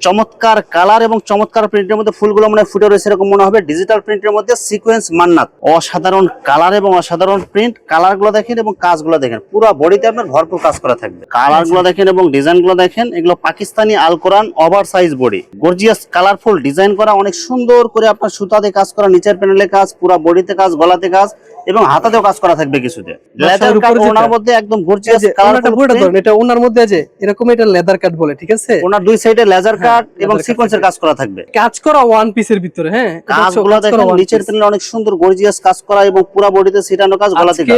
চমৎকার কালার এবং চমৎকার প্রিন্টের মধ্যে ফুলগুলো মনে ফুটে রয়েছে এরকম মনে হবে। ডিজিটাল প্রিন্টের মধ্যে সিকোয়েন্স মান্নাত, অসাধারণ কালার এবং অসাধারণ প্রিন্ট। কালার গুলো দেখেন এবং কাজগুলো দেখেন, পুরো বডিতে আপনার ভরপুর কাজ করা থাকবে। কালার গুলো দেখেন এবং ডিজাইন গুলো দেখেন, এগুলো পাকিস্তানি আল কোরআন over body, gorgeous colourful design করা, অনেক সুন্দর করে আপনার সুতাতে কাজ করা, নিচের প্যানেলে কাজ, পুরো বডিতে কাজ, গলাতে কাজ এবং হাতাতেও কাজ করা থাকবে কিছুতে। লেদার কাট ওনার মধ্যে একদম গর্জিয়াস কালারফুল। এটা ওনার মধ্যে আছে এরকম, এটা লেদার কাট বলে, ঠিক আছে? ওনার দুই সাইডে লেদার কাট এবং সিকোয়েন্সের কাজ করা থাকবে। কাজ করা ওয়ান পিসের ভিতরে, হ্যাঁ, কাজগুলো দেখেন, নিচের প্যানেলে অনেক সুন্দর গর্জিয়াস কাজ করা এবং পুরো বডিতে সিটানো কাজ, গলাতে কাজ।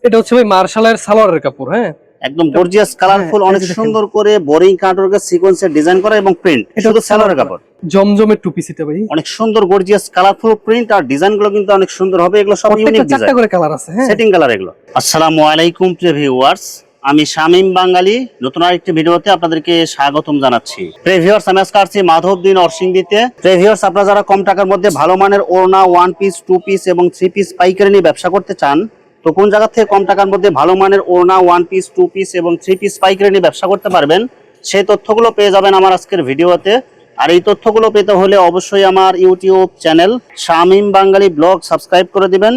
এটা হচ্ছে ভাই মার্শালের সালোয়ারের কাপড়, হ্যাঁ, একদম গর্জিয়াস কালারফুল, অনেক সুন্দর করে বোরিং কাটওয়ার্কের সিকোয়েন্সের ডিজাইন করা এবং প্রিন্ট। এটা হচ্ছে সালোয়ারের কাপড়, জমজমের টু পিস। এটা ভাই অনেক সুন্দর গর্জিয়াস কালারফুল প্রিন্ট আর ডিজাইনগুলো কিন্তু অনেক সুন্দর হবে। এগুলো সব ইউনিক ডিজাইন, চারটা করে কালার আছে, হ্যাঁ, সেটিং কালার এগুলো। আসসালামু আলাইকুম প্রিয় ভিউয়ার্স, আমি শামীম বাঙালি নতুন আরেকটি ভিডিওতে আপনাদেরকে স্বাগতম জানাচ্ছি। প্রিয় ভিউয়ার্স, আমি আজকে আসছি মাধবদী নরসিংদীতে। প্রিয় ভিউয়ার্স, আপনারা যারা কম টাকার মধ্যে ভালো মানের ওড়না, ওয়ান পিস, টু পিস এবং থ্রি পিস পাইকারি নিয়ে ব্যবসা করতে চান, তো কোন জায়গা থেকে কম টাকার মধ্যে ভালো মানের ওড়না, ওয়ান পিস, টু পিস এবং থ্রি পিস পাইকারি নিয়ে ব্যবসা করতে পারবেন, সেই তথ্যগুলো পেয়ে যাবেন আমার আজকের ভিডিওতে। আর এই তথ্যগুলো পেতে হলে অবশ্যই আমার ইউটিউব চ্যানেল শামীম বাঙালি ব্লগ সাবস্ক্রাইব করে দিবেন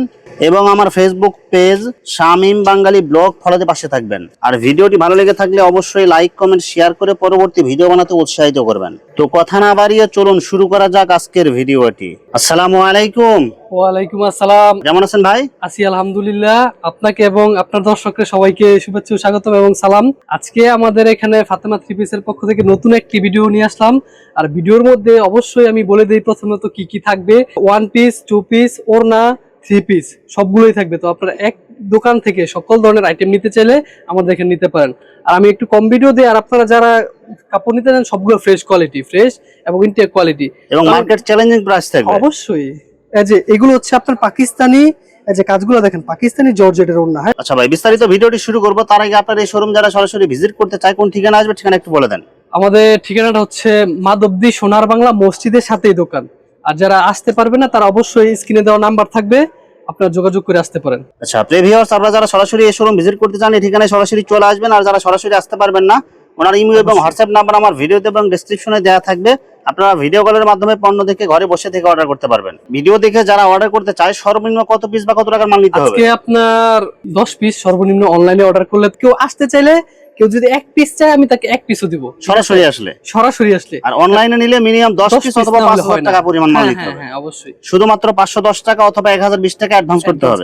এবং আমার ফেসবুক পেজ শামীম বাঙালি ব্লগ ফলোতে পাশে থাকবেন। আর ভিডিওটি ভালো লেগে থাকলে অবশ্যই লাইক, কমেন্ট, শেয়ার করে পরবর্তী ভিডিও বানাতে উৎসাহিত করবেন। তো কথা না বাড়িয়ে চলুন শুরু করা যাক আজকের ভিডিওটি। আসসালামু আলাইকুম। ওয়ালাইকুম আসসালাম। কেমন আছেন ভাই? আছি আলহামদুলিল্লাহ। আপনাকে এবং আপনার দর্শকদের সবাইকে শুভেচ্ছা, স্বাগতম এবং সালাম। আজকে আমাদের এখানে ফাতেমা থ্রি পিসের পক্ষ থেকে নতুন একটি ভিডিও নিয়ে আসলাম। আর ভিডিওর মধ্যে অবশ্যই আমি বলে দিই প্রথমত কি কি থাকবে। ওয়ান পিস, টু পিস, ওড়না, থ্রি পিস সবগুলোই থাকবে। তো আপনারা এক দোকান থেকে সকল ধরনের আইটেম নিতে চাইলে আমাদের এখানে নিতে পারেন। আর আমি একটু কম ভিডিও দিই। আর আপনারা যারা কাপড় নিতে চান সবগুলো ফ্রেশ কোয়ালিটি, ফ্রেশ এবং ইনটেক কোয়ালিটি এবং মার্কেট চ্যালেঞ্জিং প্রাইস থাকবে অবশ্যই। এই যে এগুলো হচ্ছে আপনার পাকিস্তানি, এই যে কাজগুলো দেখেন পাকিস্তানি জর্জেটের ওড়না। হ্যাঁ, আচ্ছা ভাই, বিস্তারিত ভিডিওটি শুরু করব। তার আগে আপনার এই শোরুম যারা সরাসরি ভিজিট করতে চায় কোন ঠিকানা আসবে, ঠিকানা একটু বলে দেন। আমাদের ঠিকানাটা হচ্ছে মাধবদী সোনার বাংলা মসজিদের সাথেই দোকান। আর যারা আসতে পারবে না তারা অবশ্যই স্ক্রিনে দেওয়া নাম্বার থাকবে, আপনারা যোগাযোগ করে আসতে পারেন। আচ্ছা প্রিয় ভিউয়ার্স, আপনারা যারা সরাসরি এই শোরুম ভিজিট করতে চান এই ঠিকানায় সরাসরি চলে আসবেন। আর যারা সরাসরি আসতে পারবেন না, ওনার ইমেল এবং হোয়াটসঅ্যাপ নাম্বার আমার ভিডিওতে এবং ডেসক্রিপশনে দেওয়া থাকবে। আপনারা ভিডিও কলের মাধ্যমে পণ্য দেখে ঘরে বসে থেকে অর্ডার করতে পারবেন। ভিডিও দেখে যারা অর্ডার করতে চায় সর্বনিম্ন কত পিস বা কত টাকার মাল নিতে হবে? আজকে আপনার 10 পিস সর্বনিম্ন অনলাইনে অর্ডার করলে, কেউ আসতে চাইলে, কেউ যদি এক পিস চায় আমি তাকে এক পিসও দিব সরাসরি আসলে। আর অনলাইনে নিলে মিনিমাম 10 পিস অথবা 5,000 টাকা পরিমাণ মাল নিতে হবে। হ্যাঁ অবশ্যই। শুধুমাত্র 510 টাকা অথবা 1020 টাকা অ্যাডভান্স করতে হবে।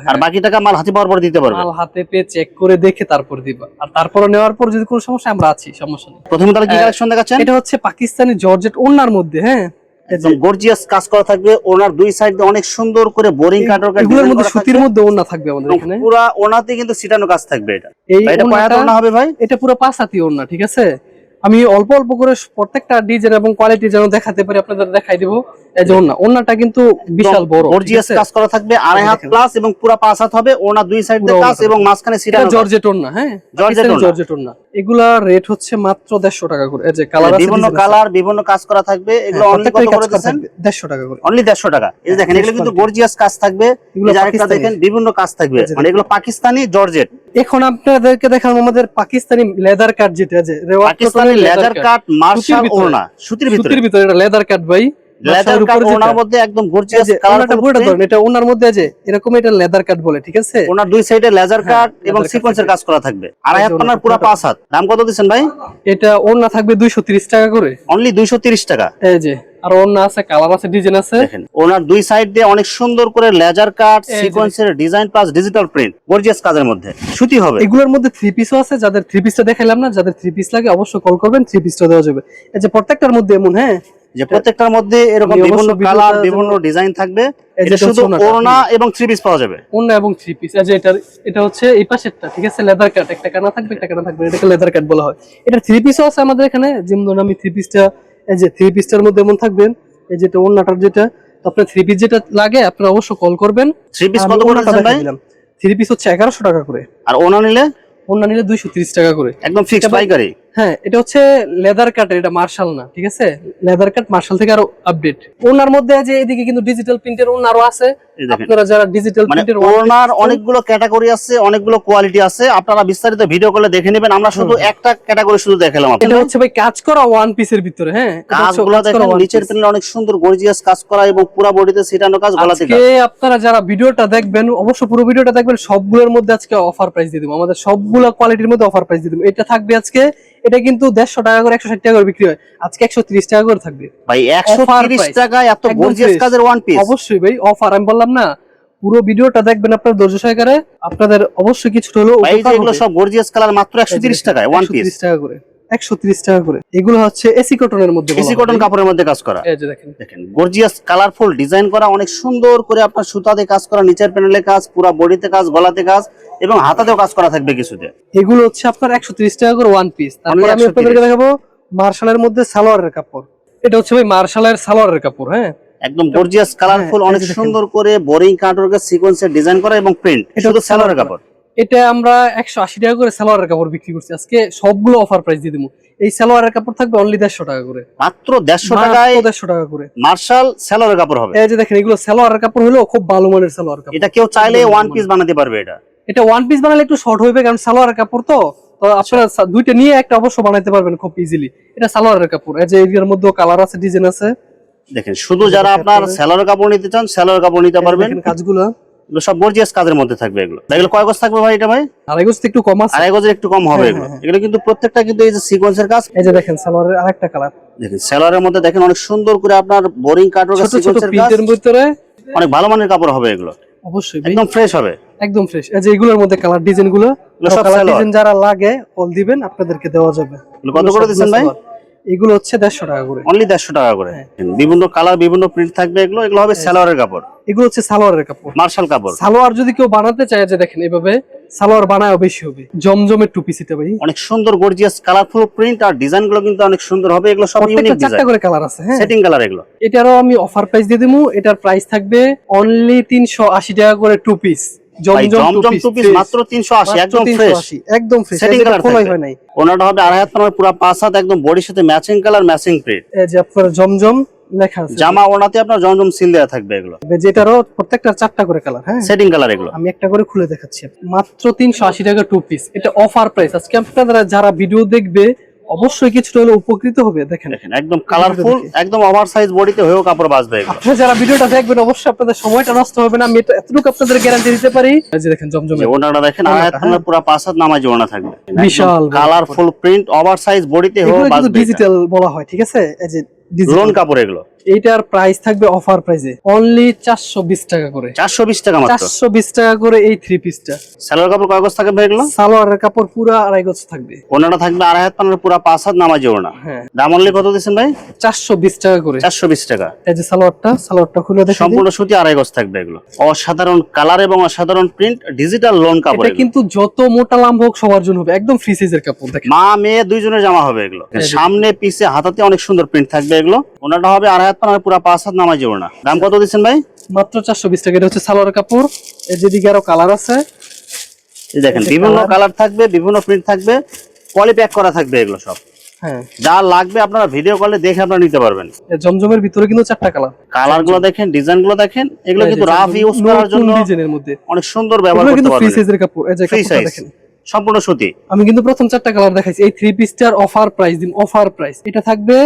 আর বাকি টাকা মাল হাতে পাওয়ার পর দিতে পারবে। মাল হাতে পেয়ে চেক করে দেখে তারপর দিবা। আর তারপর নেওয়ার পর যদি কোনো সমস্যা, আমরা আছি, সমস্যা নেই। প্রথমে তাহলে কি কালেকশন দেখাচ্ছেন? এটা হচ্ছে পাকিস্তানি জর্জেট ওড়নার মধ্যে, হ্যাঁ, একদম গর্জিয়াস কাজ করা থাকবে। ওনার দুই সাইড দিয়ে অনেক সুন্দর করে বোরিং কাটওয়ার্ক, এগুলোর মধ্যে সুতির মধ্যে ওড়না থাকবে আমাদের এখানে। পুরো ওড়নাতে কিন্তু সিটানো কাজ থাকবে। এটা কয় ওড়না হবে ভাই? এটা পুরো 5 হাতি ওড়না, ঠিক আছে? আমি অল্প অল্প করে প্রত্যেকটা ডিজাইন এবং কোয়ালিটি যেন দেখাতে পারি আপনাদের দেখাই দেব। এই যে ওড়নাটা কিন্তু বিশাল বড়, গর্জিয়াস কাজ করা থাকবে, 2.5 হাত প্লাস এবং পুরো 5 হাত হবে। ওড়না দুই সাইড দিয়ে কাজ এবং মাঝখানে সিটানো জর্জেট ওড়না, হ্যাঁ, জর্জেট ওড়না। এগুলা রেট হচ্ছে মাত্র 150 টাকা করে। এই যে কালার আছে, বিভিন্ন কালার, বিভিন্ন কাজ করা থাকবে। এগুলো অনলি কত করে দিচ্ছেন? 150 টাকা করে, অনলি 150 টাকা। এই যে দেখেন, এগুলো কিন্তু গর্জিয়াস কাজ থাকবে। এই যে আরেকটা দেখেন, বিভিন্ন কাজ থাকবে, মানে এগুলো পাকিস্তানি জর্জেট। এখন আপনাদেরকে দেখাবো আমাদের পাকিস্তানি লেদার কাট, যেটা যে পাকিস্তানি লেদার কাট মার্শাল ওড়না, সুতির ভিতরে। এটা লেদার কাট ভাই, লেদার কাট ওড়নার মধ্যে একদম গর্জিয়াস কালারটা পুরোটা ধরেন। এটা ওড়নার মধ্যে আছে এরকম, এটা লেদার কাট বলে, ঠিক আছে? ওড়নার দুই সাইডে লেদার কাট এবং সিকোয়েন্সের কাজ করা থাকবে। 2.5 হাত পানার পুরো 5 হাত। দাম কত দিচ্ছেন ভাই? এটা ওড়না থাকবে 230 টাকা করে, অনলি 230 টাকা। এই যে আর ওড়না আছে, কালার আছে, ডিজাইন আছে। দেখেন, ওনার দুই সাইড দিয়ে অনেক সুন্দর করে লেজার কাট, সিকোয়েন্সের design plus digital print, gorgeous কাজের মধ্যে সুতি হবে। এগুলোর মধ্যে থ্রি পিসও আছে। যাদের থ্রি পিসটা দেখাইলাম না, যাদের থ্রি পিস লাগে অবশ্যই কল করবেন, থ্রি পিসটা দেওয়া যাবে। এই যে প্রত্যেকটার মধ্যে এমন, হ্যাঁ, যে প্রত্যেকটার মধ্যে এরকম বিভিন্ন কালার, বিভিন্ন ডিজাইন থাকবে। এটা শুধু ওড়না এবং থ্রি পিস পাওয়া যাবে। ওড়না এবং থ্রি পিস। এই যে এটা হচ্ছে এই পাশেরটা, ঠিক আছে? লেদার কাট, একটা কানা থাকবে, একটা কানা থাকবে, এটাকে লেদার কাট বলা হয়। এটা থ্রি পিসও আছে আমাদের এখানে। যেমন আমি থ্রি পিসটা, এই যে থ্রি পিসটার মধ্যে এমন থাকবেন, এই যেটা ওড়নাটার যেটা, তো আপনার থ্রি পিস যেটা লাগে আপনারা অবশ্যই কল করবেন। থ্রি পিস কত করে দিচ্ছেন ভাই? থ্রি পিস হচ্ছে 1100 টাকা করে। আর ওড়না নিলে 230 টাকা করে, একদম ফিক্সড পাইকারি। হ্যাঁ, এটা হচ্ছে লেদার কাটের, এটা মার্শাল না, ঠিক আছে? লেদার কাট মার্শাল থেকে আরো আপডেট। ওনার মধ্যে যে এদিকে কিন্তু ডিজিটাল প্রিন্টের ওনারও আছে। এই দেখেন, আপনারা যারা ডিজিটাল মানে প্রিন্টের ওনার অনেকগুলো ক্যাটাগরি আছে, অনেকগুলো কোয়ালিটি আছে, আপনারা বিস্তারিত ভিডিও কলে দেখে নেবেন। আমরা শুধু একটা ক্যাটাগরি শুধু দেখালাম এটা আপনাদের। হচ্ছে ভাই কাজ করা ওয়ান পিসের ভিতরে। হ্যাঁ, এটা হচ্ছে কাজগুলো কাজ করা দেখেন, one নিচের piece। প্যানেলে অনেক সুন্দর গর্জিয়াস কাজ করা এবং পুরো বডিতে সিটানো কাজ, গলাতে আজকে কাজ। আপনারা যারা ভিডিওটা দেখবেন অবশ্যই পুরো ভিডিওটা দেখবেন, সবগুলোর মধ্যে আজকে অফার প্রাইস দিয়ে দেবো। আমাদের সবগুলো কোয়ালিটির মধ্যে অফার প্রাইস দিয়ে দেবো। এটা থাকবে আজকে, এটা কিন্তু 150 টাকা করে 160 টাকা করে বিক্রি হয়, আজকে 130 টাকা করে থাকবে ভাই। Offer 130 price। টাকায় এত একদম গর্জিয়াস fresh। কাজের ওয়ান পিস। অবশ্যই ভাই অফার, আমি বললাম না, পুরো ভিডিওটা দেখবেন আপনার ধৈর্য সহকারে, আপনাদের অবশ্যই কিছুটা হলেও ভাই উপকার এগুলো হবে। সব গর্জিয়াস কালার মাত্র 130 টাকায় ওয়ান পিস। 130 টাকা করে, 130 টাকা করে। এগুলো হচ্ছে এসি কটনের মধ্যে বলা এসি হয়। কটন কাপড়ের মধ্যে কাজ করা। এই যে দেখেন, দেখেন গর্জিয়াস কালারফুল ডিজাইন করা, অনেক সুন্দর করে আপনার সুতাতে কাজ করা, নিচের প্যানেলে কাজ, পুরো বডিতে কাজ, গলাতে কাজ এবং হাতাতেও কাজ করা থাকবে কিছুতে। এগুলো হচ্ছে আপনার 130 টাকা করে ওয়ান পিস। তারপর আমি 130 আপনাদেরকে দেখাবো মার্শালের মধ্যে সালোয়ারের কাপড়। এটা হচ্ছে ভাই মার্শালের সালোয়ারের কাপড়। হ্যাঁ, একদম গর্জিয়াস কালারফুল, হ্যাঁ, অনেক এই যে দেখেন। সুন্দর করে বোরিং কাটওয়ার্কের সিকোয়েন্সের ডিজাইন করা এবং প্রিন্ট। এটা শুধু হচ্ছে সালোয়ারের সালোয়ার কাপড়। এটা আমরা 180 টাকা করে সালোয়ারের কাপড় বিক্রি করছি, আজকে সবগুলো অফার প্রাইস দিয়ে দেবো। এই সালোয়ারের কাপড় থাকবে অনলি 150 টাকা করে, মাত্র 150 টাকায় 150 টাকা করে। মার্শাল সালোয়ারের কাপড় হবে। এই যে দেখেন, এগুলো সালোয়ারের কাপড় হলো খুব ভালো মানের সালোয়ার কাপড়। এটা কেউ চাইলে ওয়ান পিস বানাতে পারবে। এটা ওয়ান পিস বানালে একটু শর্ট হইবে, কারণ সালোয়ারের কাপড় তো আপনারা দুইটা নিয়ে একটা অবশ্য বানাইতে পারবেন খুব ইজিলি। এটা সালোয়ারের কাপড়। এই যে এর মধ্যে কালার আছে, ডিজাইন আছে। দেখেন, শুধু যারা আপনার সালোয়ারের কাপড় নিতে চান সালোয়ারের কাপড় নিতে পারবেন। দেখেন কাজগুলো, এগুলো সব গর্জিয়াস কাজের মধ্যে থাকবে। এগুলো কয় গজ থাকবে ভাই? এটা ভাই আর এগুলো একটু কম আছে। আড়াই গজের একটু কম হবে। হ্যাঁ, এগুলো এগুলো কিন্তু প্রত্যেকটা কিন্তু এই যে সিকোয়েন্সের কাজ। এই যে দেখেন সালোয়ারের আরেকটা কালার, দেখেন সালোয়ারের মধ্যে দেখেন অনেক সুন্দর করে আপনার বোরিং কাটওয়ার্কের ছোট ছোট সিকোয়েন্সের কাজ, প্রিন্টের ভিতরে। অনেক ভালো মানের কাপড় হবে এগুলো, অবশ্যই ভাই, একদম ফ্রেশ হবে। একদম ফ্রেশ। এই যে এগুলোর মধ্যে কালার ডিজাইন গুলো, এগুলো সব কালার সালোয়ার। ডিজাইন যারা লাগে কল দিবেন, আপনাদেরকে দেওয়া যাবে। এগুলো কত করে দিচ্ছেন ভাই? এগুলো হচ্ছে 150 টাকা করে, অনলি 150 টাকা করে। বিভিন্ন কালার বিভিন্ন প্রিন্ট থাকবে। এগুলো এগুলো হবে সালোয়ারের কাপড়, এগুলো হচ্ছে সালোয়ারের কাপড়, মার্শাল কাপড়। সালোয়ার যদি কেউ বানাতে চায়, যে দেখেন এভাবে সালোয়ার বানায় বেশি হবে। জমজমের টু পিস এটা ভাই, অনেক সুন্দর গর্জিয়াস কালারফুল প্রিন্ট আর ডিজাইন গুলো কিন্তু অনেক সুন্দর হবে। এগুলো সব ইউনিক প্রত্যেকটা চারটা ডিজাইন, করে কালার আছে। হ্যাঁ, সেটিং কালার এগুলো। এটারও আমি অফার প্রাইস দিয়ে দেবো। এটার প্রাইস থাকবে অনলি 380 টাকা করে টু পিস। ভাই জমজম টু পিস মাত্র 380, একদম ফ্রেশ, একদম ফ্রেশ। সেটিং কালার খোলাই হয় নাই। ওনাটা হবে আড়াই হাত পানার পুরো 5 হাত, একদম বডির সাথে ম্যাচিং কালার ম্যাচিং প্রিন্ট। এই যে আপনার জমজম লেখা আছে, জামা ওনাতে আপনার জমজম সিল দেওয়া থাকবে। এগুলো যেটারও প্রত্যেকটা চারটা করে কালার। হ্যাঁ, সেটিং কালার এগুলো। আমি একটা করে খুলে দেখাচ্ছি। মাত্র 380 টাকা টু পিস, এটা অফার প্রাইস। আজকে আপনারা যারা ভিডিও দেখবে অবশ্যই কিছুটা হলে উপকৃত হবে। দেখেন দেখেন একদম কালারফুল, একদম ওভার সাইজ বডিতে হয়েও কাপড় বাঁচবে এগুলো। আপনারা যারা ভিডিওটা দেখবেন অবশ্যই আপনাদের সময়টা নষ্ট হবে না, আমি এতটুকু আপনাদের গ্যারান্টি দিতে পারি। এই যে দেখেন জমজম, যে ওনাটা দেখেন আড়াই হাত পানার পুরো 5 হাত নামাজি ওনা থাকবে, বিশাল কালারফুল প্রিন্ট, ওভার সাইজ বডিতে হয়েও এগুলো কিন্তু বাঁচবে। ডিজিটাল বলা হয়, ঠিক আছে? এই যে লোন কাপড় এগুলো। এইটার প্রাইস থাকবে অফার প্রাইসে অনলি 420 টাকা করে, 420 টাকা মাত্র। 420 টাকা করে এই থ্রি পিসটা। সালোয়ার কাপড় কয় গজ থাকবে এগুলো? সালোয়ারের কাপড় পুরো আড়াই গজ থাকবে। ওনাটা থাকবে আড়াই হাত পানার পুরো 5 হাত নামাজি ওনা। হ্যাঁ, দাম অনলি কত দিচ্ছেন ভাই? 420 টাকা করে। 420 টাকা। এই যে সালোয়ারটা খুলে দেখেন, সম্পূর্ণ সুতি আড়াই গজ থাকবে এগুলো। অসাধারণ কালার এবং অসাধারণ প্রিন্ট, ডিজিটাল লোন কাপড় এটা এগুলো। কিন্তু যত মোটা লাম্বা হোক সবার জন্য হবে, একদম ফ্রি সাইজের কাপড়। দেখেন মা মেয়ে দুইজনের জামা হবে এগুলো। সামনে পিছে হাতাতে অনেক সুন্দর প্রিন্ট থাকবে এগুলো। ওনাটা হবে আড়াই হাত পানার পুরো 5 হাত নামাজি ওনা। দাম কত দিচ্ছেন ভাই? মাত্র 420 টাকা। এটা হচ্ছে সালোয়ারের কাপড়। এই যেদিকে আরো কালার আছে, এই দেখেন বিভিন্ন কালার থাকবে, বিভিন্ন প্রিন্ট থাকবে, পলি প্যাক করা থাকবে এগুলো সব। হ্যাঁ, যা লাগবে আপনারা ভিডিও কলে দেখে আপনারা নিতে পারবেন। এই জমজমের ভিতরে কিন্তু চারটা কালার। কালার গুলো দেখেন, ডিজাইন গুলো দেখেন, এগুলো কিন্তু রাফ ইউজ করার জন্য ডিজাইনের মধ্যে অনেক সুন্দর ব্যবহার এগুলো করতে কিন্তু ফ্রি পারবেন। সাইজের কাপড়। এই যে ফ্রি কাপড়টা সাইজ, দেখেন, সম্পূর্ণ সুতি। আমি কিন্তু প্রথম চারটা কালার দেখাইছি। এই থ্রি পিসটার অফার প্রাইস দিন, অফার প্রাইস এটা থাকবে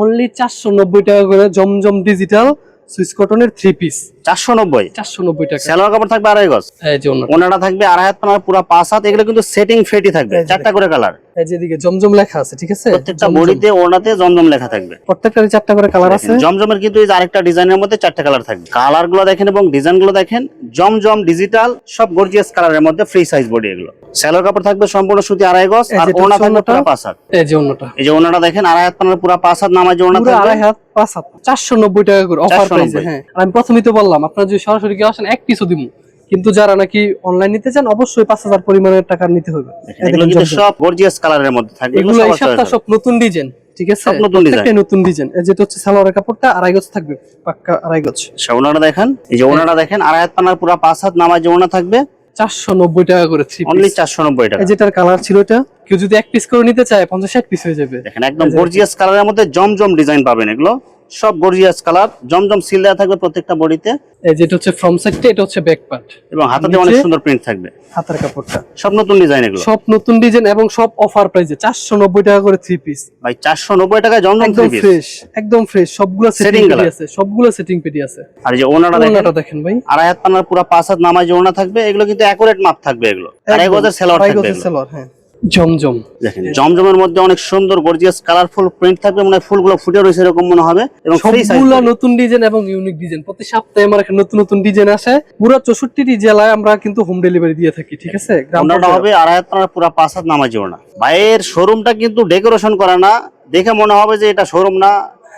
অনলি 490 টাকা করে। জমজম ডিজিটাল সুইস কটনের থ্রি পিস 490। 490 টাকা। সালোয়ার কাপড় থাকবে আড়াই গজ, এই যে ওনাটা, ওনাটা থাকবে আড়াই হাত পানার পুরো 5 হাত। এগুলো কিন্তু সেটিং ফেটি থাকবে, চারটা করে কালার। এই যেদিকে জমজম লেখা আছে, ঠিক আছে? প্রত্যেকটা বডিতে ওনাতে জমজম লেখা থাকবে। প্রত্যেকটারই চারটা করে কালার আছে। জমজমের কিন্তু এই যে আরেকটা ডিজাইনের মধ্যে চারটা কালার থাকবে। কালার গুলো দেখেন এবং ডিজাইন গুলো দেখেন, জমজম ডিজিটাল সব গর্জিয়াস কালারের মধ্যে ফ্রি সাইজ বডি এগুলো। সালোয়ার কাপড় থাকবে সম্পূর্ণ সুতি আড়াই গজ, এই আর যেটা ওনা হচ্ছে থাকবে ওনাটা। পুরো 5 হাত। এই যে ওনাটা, এই যে ওনাটা দেখেন আড়াই হাত পানার পুরো 5 হাত নামাজ ওনা পুরো থাকবে। আড়াই হাত 5 হাত 490 টাকা করে অফার 490 প্রাইসে। হ্যাঁ, আর আমি প্রথমেই তো বললাম আপনারা যদি সরাসরি কেউ আসেন এক পিসও দিমু, কিন্তু যারা নাকি অনলাইন নিতে চান অবশ্যই 5000 পরিমাণের টাকা নিতে হবে। এগুলো কিন্তু সব গর্জিয়াস কালারের মধ্যে থাকবে। এগুলো এই সবার সপ্তাহ choice সব নতুন ডিজাইন, ঠিক আছে? সব নতুন ডিজাইন। প্রত্যেকটাই নতুন ডিজাইন। এই যেটা হচ্ছে সালোয়ারের কাপড়টা আড়াই গজ থাকবে, পাক্কা আড়াই গজ। আচ্ছা, ওনাটা দেখেন, এই যে ওনাটা দেখেন আড়াই হাত পানার পুরো 5 হাত নামাজ ওনা থাকবে। 490 টাকা করে 3 অনলি পিস। 490 টাকা। এই যেটার কালার ছিল এটা, কেউ যদি এক পিস করে নিতে চায় 50-60 পিস হয়ে যাবে। দেখেন একদম গর্জিয়াস কালারের মধ্যে জমজম ডিজাইন পাবেন, এগুলো সব গর্জিয়াস কালার, জমজম সিল দেওয়া থাকবে প্রত্যেকটা বডিতে। এই যেটা হচ্ছে ফ্রন্ট সাইডটা, এটা হচ্ছে ব্যাক পার্ট এবং হাতাতে অনেক সুন্দর প্রিন্ট থাকবে, হাতার কাপড়টা সব নতুন ডিজাইন এগুলো। সব নতুন ডিজাইন এবং সব অফার প্রাইসে 490 টাকা করে 3 পিস। ভাই 490 টাকায় জমজম একদম 3 পিস, ফ্রেশ, একদম ফ্রেশ, সবগুলো সেটিং Setting পেডি color। আছে, সবগুলো সেটিং পেডি আছে। আর এই যে ওনাটা দেখেন, ওনাটা দেখেন ভাই, আড়াই হাত পানার পুরো 5 হাত নামাজ ওনা থাকবে, এগুলো কিন্তু অ্যাকুরেট মাপ থাকবে, এগুলো আড়াই গজের সেলর আড়াই থাকবে গজের এগুলো। সেলর, হ্যাঁ জমজম। দেখেন জমজমের মধ্যে অনেক সুন্দর গর্জিয়াস কালারফুল প্রিন্ট থাকবে, মানে ফুলগুলো ফুটে রয়েছে এরকম মনে হবে, এবং ফ্রি সাইজ। সবগুলো নতুন ডিজাইন এবং ইউনিক ডিজাইন, প্রতি সপ্তাহে আমার এখানে নতুন নতুন ডিজাইন আসে। পুরো 64টি জেলায় আমরা কিন্তু হোম ডেলিভারি দিয়ে থাকি, ঠিক আছে। ওনাটা হবে আড়াই হাত পানার পুরো 5 হাত নামাজ ওনা। ভাইয়ের শোরুমটা কিন্তু ডেকোরেশন করা না, দেখে মনে হবে যে এটা শোরুম না,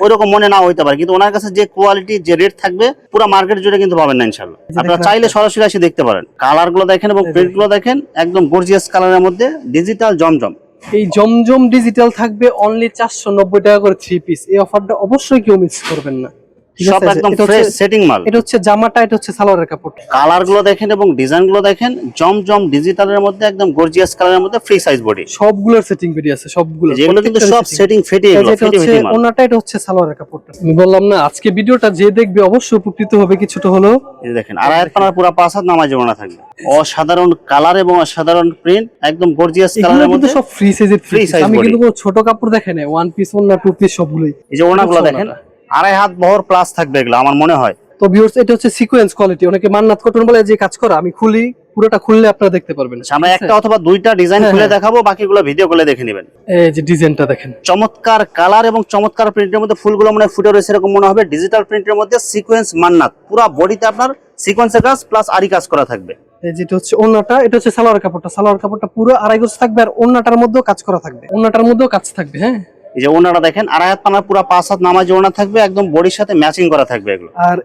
ওইরকম মনে না হইতে পারে, কিন্তু ওনার কাছে যে কোয়ালিটি যে রেট থাকবে পুরো মার্কেট জুড়ে কিন্তু পাবেন না ইনশাআল্লাহ। আপনারা চাইলে সরাসরি এসে দেখতে পারেন। কালার গুলো দেখেন এবং প্রিন্ট গুলো দেখেন, একদম গর্জিয়াস কালারের মধ্যে ডিজিটাল জমজম। এই জমজম ডিজিটাল থাকবে অনলি 490 টাকা করে 3 পিস। এই অফারটা অবশ্যই কেউ মিস করবেন না, ঠিক সব আছে। একদম এটা ফ্রেশ হচ্ছে- সেটিং মাল। এটা হচ্ছে জামাটা, এটা হচ্ছে সালোয়ারের কাপড়। কালার গুলো দেখেন এবং ডিজাইন গুলো দেখেন, জমজম ডিজিটালের মধ্যে একদম গর্জিয়াস কালারের মধ্যে ফ্রি সাইজ বডি। সবগুলোর সেটিং পেডি আছে, সবগুলো, যেগুলো কিন্তু সব সেটিং ফিটিং, এগুলো এটা ফিটি হচ্ছে ফিটি মাল। ওনাটা, এটা হচ্ছে সালোয়ারের কাপড়টা। আমি বললাম না, আজকে ভিডিওটা যে দেখবে অবশ্যই উপকৃত হবে কিছুটা হলেও। এই দেখেন আড়াই হাত পানার পুরো 5 হাত নামাজ ওনা থাকবে, অসাধারণ কালার এবং অসাধারণ প্রিন্ট, একদম গর্জিয়াস এগুলো কালারের কিন্তু মধ্যে সব ফ্রি সাইজের Free size আমি body। কিন্তু কোনো ছোট কাপড় দেখে নাই, ওয়ান পিস, ওনা, টু পিস সবগুলোই। এই যে ওনাগুলো হচ্ছে দেখেন ওনাটা। আড়াই হাত বহর প্লাস থাকবে এগুলো আমার মনে হয়। তো ভিউয়ার্স, এটা হচ্ছে সিকোয়েন্স কোয়ালিটি। অনেকে মান্নাত কটন বলে, যে কাজ করা, আমি খুলি, পুরোটা খুললে আপনারা দেখতে পারবেন। আমরা ঠিক আছে? একটা অথবা দুইটা ডিজাইন হ্যাঁ, খুলে হ্যাঁ। দেখাবো, বাকিগুলো ভিডিও করে দেখে নেবেন। এই যে ডিজাইনটা দেখেন, চমৎকার কালার এবং চমৎকার প্রিন্টের মধ্যে ফুলগুলো মনে হয় ফুটে রয়েছে এরকম মনে হবে, ডিজিটাল প্রিন্টের মধ্যে সিকোয়েন্স মান্নাত, পুরো বডিতে আপনার সিকোয়েন্সের কাজ প্লাস আরি কাজ করা থাকবে। এই যেটা হচ্ছে ওন্নাটা, এটা হচ্ছে সালোয়ার কাপড়টা। সালোয়ার কাপড়টা পুরো আড়াই গজ থাকবে, আর ওন্নাটার মধ্যেও কাজ করা থাকবে, ওন্নাটার মধ্যেও কাজ থাকবে। হ্যাঁ, এই যে ওনারা দেখেন আড়াই হাত পানার পুরো 5 হাত নামাজ ওনা থাকবে, একদম বডির সাথে ম্যাচিং করা থাকবে এগুলো। আর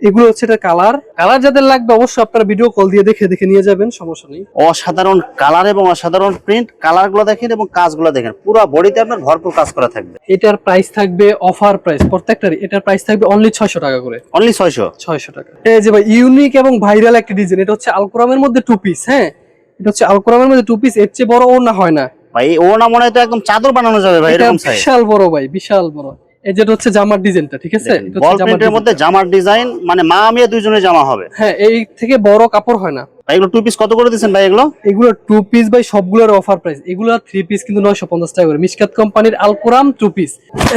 এগুলো হচ্ছে এটা কালার যাদের লাগবে অবশ্যই আপনারা ভিডিও কল দিয়ে দেখে দেখে নিয়ে যাবেন, সমস্যা নেই। অসাধারণ কালার এবং অসাধারণ প্রিন্ট, কালার গুলো দেখেন এবং কাজগুলো দেখেন, পুরো বডিতে আপনার ভরপুর কাজ করা থাকবে। এটার প্রাইস থাকবে অফার প্রাইস প্রত্যেকটারই, এটার প্রাইস থাকবে অনলি 600 টাকা করে। অনলি 600 টাকা। এই যে ভাই, ইউনিক এবং ভাইরাল একটা ডিজাইন, এটা হচ্ছে আলকোরামের মধ্যে টু পিস। হ্যাঁ, এটা হচ্ছে আলকোরামের মধ্যে টু পিস, এর চেয়ে বড় ওড়না হয় না ভাই। এই ওনা মনে হয় তো একদম চাদর বানানো যাবে ভাই, এটা এরকম সাইজ। বিশাল বড় ভাই, বিশাল বড়। এই যেটা হচ্ছে জামার ডিজাইনটা, ঠিক আছে। এটা হচ্ছে বল জামার প্রিন্টের মধ্যে ডিজাইনটা। জামার ডিজাইন, মানে মা আমি দুইজনের জামা হবে। হ্যাঁ, এই থেকে বড় কাপড় হয় না ভাই এগুলো 2 পিস কত করে দিচ্ছেন ভাই এগুলো? এগুলো। টু পিস ভাই সবগুলোর অফার প্রাইস, এগুলো 3 পিস কিন্তু 950 টাকা করে। মিশকাত কোম্পানির আলকোরাম টু পিস,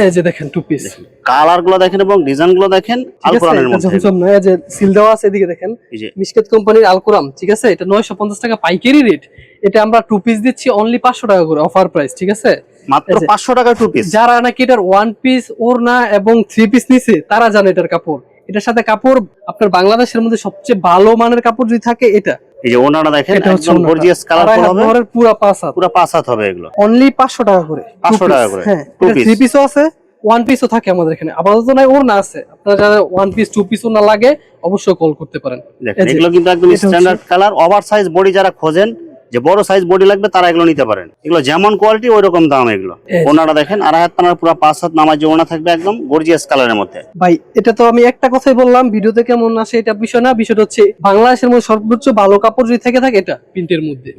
এই যে দেখেন টু পিস, কালার গুলো দেখেন এবং ডিজাইন গুলো দেখেন, আল কোরআনের মধ্যে। জমজম না, এই যে সিল দেওয়া আছে, এদিকে দেখেন এই যে মিশকাত কোম্পানির আলকোরাম, ঠিক আছে। এটা 950 টাকা পাইকারি রেট। এটা আমরা টু পিস দিচ্ছি অনলি 500 টাকা করে, অফার প্রাইস, ঠিক আছে। মাত্র এই যে 500 টাকা 2 পিস। যারা নাকি এটার ওয়ান পিস, ওড়না এবং 3 পিস নিছে, তারা জানে এটার কাপড়। এটার সাথে কাপড় আপনার বাংলাদেশের মধ্যে সবচেয়ে ভালো মানের কাপড় যদি থাকে এটা। এই যে ওনাটা দেখেন, এটা হচ্ছে একদম গর্জিয়াস কালারফুল হবে, পুরো 5 হাত, পুরো 5 হাত হবে এগুলো। অনলি 500 টাকা করে, 500 টাকা করে হ্যাঁ, 2 এটা পিস। 3 পিসও আছে, ওয়ান পিসও থাকে আমাদের এখানে। আপাতত নাই, ওড়না আছে। আপনারা যারা ওয়ান পিস, টু পিসও না লাগে অবশ্যই কল করতে পারেন। দেখেন এই যে, এগুলো কিন্তু একদম এটা হচ্ছে- standard colour, over size body যারা খোঁজেন, যে বড় সাইজ বডি লাগবে তারা এগুলো নিতে পারেন। এগুলো যেমন কোয়ালিটি ওই রকম দাম এগুলো। এই যে। ওনারা দেখেন আড়াই হাত পানার পুরো 5 হাত নামাজ ওনা থাকবে, একদম গর্জিয়াস কালারের মধ্যে। ভাই এটা তো আমি একটা কথাই বললাম, ভিডিওতে কেমন আসে এটা বিষয় না, বিষয়টা হচ্ছে বাংলাদেশের মধ্যে সর্বোচ্চ ভালো কাপড় যদি থেকে থাকে এটা প্রিন্টের মধ্যে।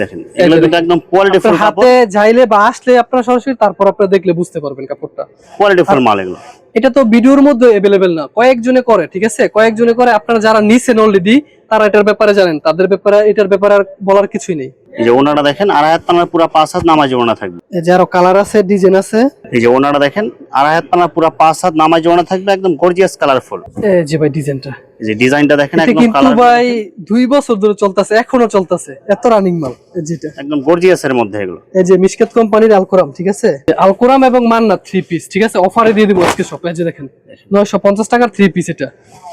দেখেন এগুলো কিন্তু একদম কোয়ালিটিফুল আপনার কাপড়, হাতে যাইলে বা আসলে আপনারা সরাসরি, তারপর আপনারা দেখলে বুঝতে পারবেন কাপড়টা। কোয়ালিটিফুল মাল এগুলো। এটা তো ভিডিওর মধ্যে अवेलेबल না, কয়েকজনে করে, ঠিক আছে। কয়েকজনে করে, আপনারা যারা নিছেন অলরেডি তারা এটার ব্যাপারে জানেন, তাদের ব্যাপারে এটার ব্যাপারে আর বলার কিছুই নেই। এই যে ওনারা দেখেন আড়াই হাত পানার পুরো 5 হাত নামাজ ওনা থাকবে। এই যে আরো কালার আছে, ডিজাইন আছে। এই যে ওনারা দেখেন আড়াই হাত পানার পুরো 5 হাত নামাজ ওনা থাকবে, একদম গর্জিয়াস কালারফুল। এই যে ভাই ডিজাইনটা, এই যে ডিজাইনটা দেখেন, এটা একদম কিন্তু কালার ভাই 2 বছর ধরে চলতেছে, এখনো চলতেছে, এত রানিং মাল। এই যেটা, একদম গর্জিয়াসের মধ্যে এগুলো। এই যে মিশকাত কোম্পানির আলকোরাম, ঠিক আছে। আলকোরাম এবং মান্নাত 3 পিস, ঠিক আছে, অফারে দিয়ে দিব আজকে সব। এই যে দেখেন 950 টাকার 3 পিস, এটা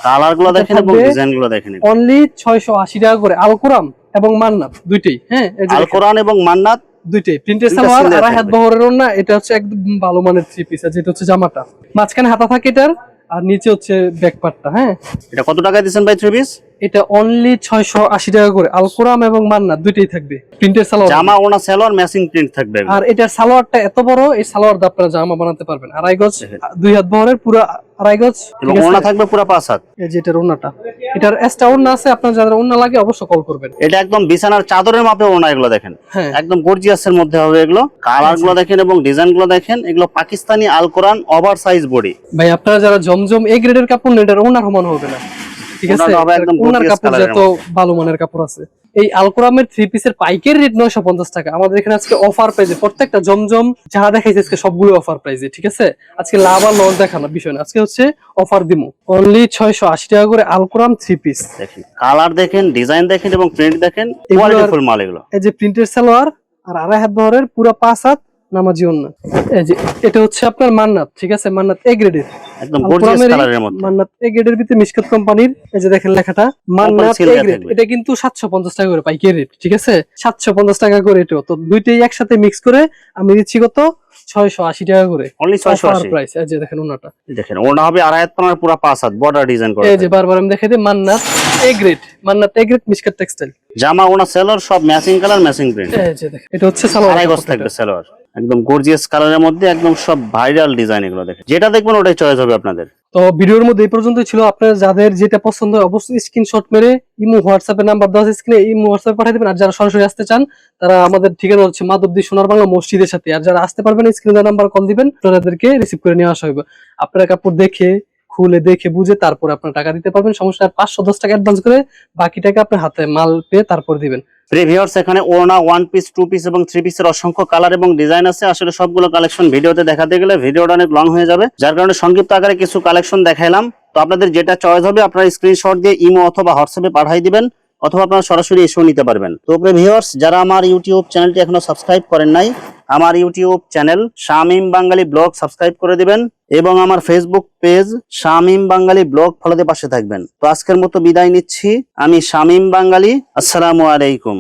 কালার গুলো দেখেন এবং থাকবে ডিজাইন গুলো দেখেন। অনলি 680 টাকা করে। আলকোরাম এবং মান্নাত দুইটাই, হ্যাঁ, এই যে আল দেখেন, কোরআন এবং মান্নাত দুইটাই প্রিন্টের দুইটা সালোয়ার, সিলাই আড়াই হাত থাকবে। বহরের ওড়না। এটা হচ্ছে একদম ভালো মানের 3 পিস, যেটা হচ্ছে জামাটা, মাঝখানে হাতা থাকে এটার, আর নিচে হচ্ছে ব্যাক পার্টটা। হ্যাঁ, এটা কত টাকায় দিচ্ছেন ভাই 3 পিস? এটা অনলি 680 টাকা করে। আল কোরআন এবং মান্নাত দুইটাই থাকবে, প্রিন্টের সালোয়ার। জামা ওনা সালোয়ার ম্যাচিং প্রিন্ট থাকবে এগুলো। আর এটার সালোয়ারটা এত বড়, এই সালোয়ার দিয়ে আপনারা জামা বানাতে পারবেন। আড়াই গজ, 2 হাত বহরের, পুরো আড়াই গজ। এবং ওনা থাকবে পুরো 5 হাত। এই যে এটার ওন্নাটা, এটার এক্সট্রা ওন্না আছে, আপনার যাদের ওন্না লাগে অবশ্যই কল করবেন। এটা একদম বিছানার চাদরের মাপে ওনা, এগুলো দেখেন হ্যাঁ, একদম গর্জিয়াসের মধ্যে হবে এগুলো। কালার গুলো দেখেন এবং ডিজাইন গুলো দেখেন, এগুলো পাকিস্তানি আল কোরআন ওভার সাইজ বডি। ভাই আপনারা যারা জমজম এ গ্রেডের কাপড় নেন, এটার ওনার সমান হবে না, ঠিক আছে? ওনাটা হবে একদম ওনার gorgeous কাপড় colour এর যত ভালো মানের কাপড় আছে। এই আলকোরামের 3 পিসের পাইকারি রেট 950 টাকা। আমাদের এখানে আজকে অফার প্রাইসে প্রত্যেকটা জমজম যা দেখাইছে আজকে সবগুলো অফার প্রাইসে, ঠিক আছে? আজকে লাভ আর লস দেখানোর বিষয় না, আজকে হচ্ছে অফার দিমু। অনলি 680 টাকা করে আলকোরাম 3 পিস। দেখেন কালার দেখেন, ডিজাইন দেখেন এবং প্রিন্ট দেখেন, কোয়ালিটিফুল মাল এগুলো। এই যে প্রিন্টের সালোয়ার আর আড়াই হাত বহরের, পুরো 5 হাত নামাজি ওন্না। এই যে এটা হচ্ছে আপনার মান্নাত, ঠিক আছে? মান্নাত এ গ্রেডের, একদম গর্জিয়াস কালারের মধ্যে। মান্নাত এ গ্রেডের ভিতরে মিশকাত কোম্পানির। এই যে দেখেন লেখাটা মান্নাত এ গ্রেড। এটা কিন্তু 750 টাকা করে পাইকারি রেট, ঠিক আছে? 750 টাকা করে এটাও। তো দুইটাই একসাথে মিক্স করে আমি দিচ্ছি কত? 680 টাকা করে, অনলি 680 প্রাইস। এই যে দেখেন ওন্নাটা, দেখেন ওনা হবে আড়াই হাত পানার, পুরো 5 হাত বর্ডার ডিজাইন করা। এই যে বারবার আমি দেখাই দিই, Mannat A grade, Mannat A grade Mishkat textile. জামা ওনা সালোয়ার সব ম্যাচিং কালার, ম্যাচিং প্রিন্ট। এই যে দেখেন এটা হচ্ছে সালোয়ার, আড়াই গজ থাকবে সালোয়ার, একদম গর্জিয়াস কালারের মধ্যে, একদম সব ভাইরাল ডিজাইন এগুলো। দেখেন যেটা দেখবেন ওটাই চয়েস হবে আপনাদের। তো ভিডিওর মধ্যে এই পর্যন্তই ছিল। আপনার যাদের যেটা পছন্দ হয় অবশ্যই স্ক্রিনশট মেরে ইমো হোয়াটসঅ্যাপে নাম্বার দেওয়া আছে স্ক্রিনে, ইমো হোয়াটসঅ্যাপে পাঠিয়ে দেবেন। আর যারা সরাসরি আসতে চান তারা আমাদের ঠিকানা হচ্ছে মাধবদী সোনার বাংলা মসজিদের সাথে। আর যারা আসতে পারবেন স্ক্রিনে দেওয়া নাম্বার কল দিবেন, তাদেরকে রিসিভ করে নিয়ে আসা হবে। আপনারা কাপড় দেখে খুলে দেখে বুঝে তারপর আপনার টাকা দিতে পারবেন, সমস্যা। আর 510 টাকা অ্যাডভান্স করে বাকি টাকা আপনার হাতে মাল পেয়ে তারপর দিবেন। ভিউয়ার্স এখানে ওনা 1 পিস, 2 পিস এবং 3 পিসের অসংখ্য কালার এবং ডিজাইন আছে। আসলে সবগুলো কালেকশন ভিডিওতে দেখাতে গেলে ভিডিওটা অনেক লং হয়ে যাবে, যার কারণে সংক্ষিপ্ত আকারে কিছু কালেকশন দেখাইলাম। তো আপনাদের যেটা চয়েস হবে আপনারা স্ক্রিনশট দিয়ে ইমো অথবা হোয়াটসঅ্যাপে পাঠিয়ে দিবেন, অথবা আপনারা সরাসরি এসেও নিতে পারবেন। তো ভিউয়ার্স যারা আমার ইউটিউব চ্যানেলটি এখনো সাবস্ক্রাইব করেন নাই, আমার ইউটিউব চ্যানেল শামীম বাঙালি ব্লগ সাবস্ক্রাইব করে দিবেন এবং আমার ফেসবুক পেজ শামীম বাঙালি ব্লগ ফলোতে পাশে থাকবেন। তো আজকের মতো বিদায় নিচ্ছি, আমি শামীম বাঙালি। আসসালামু আলাইকুম।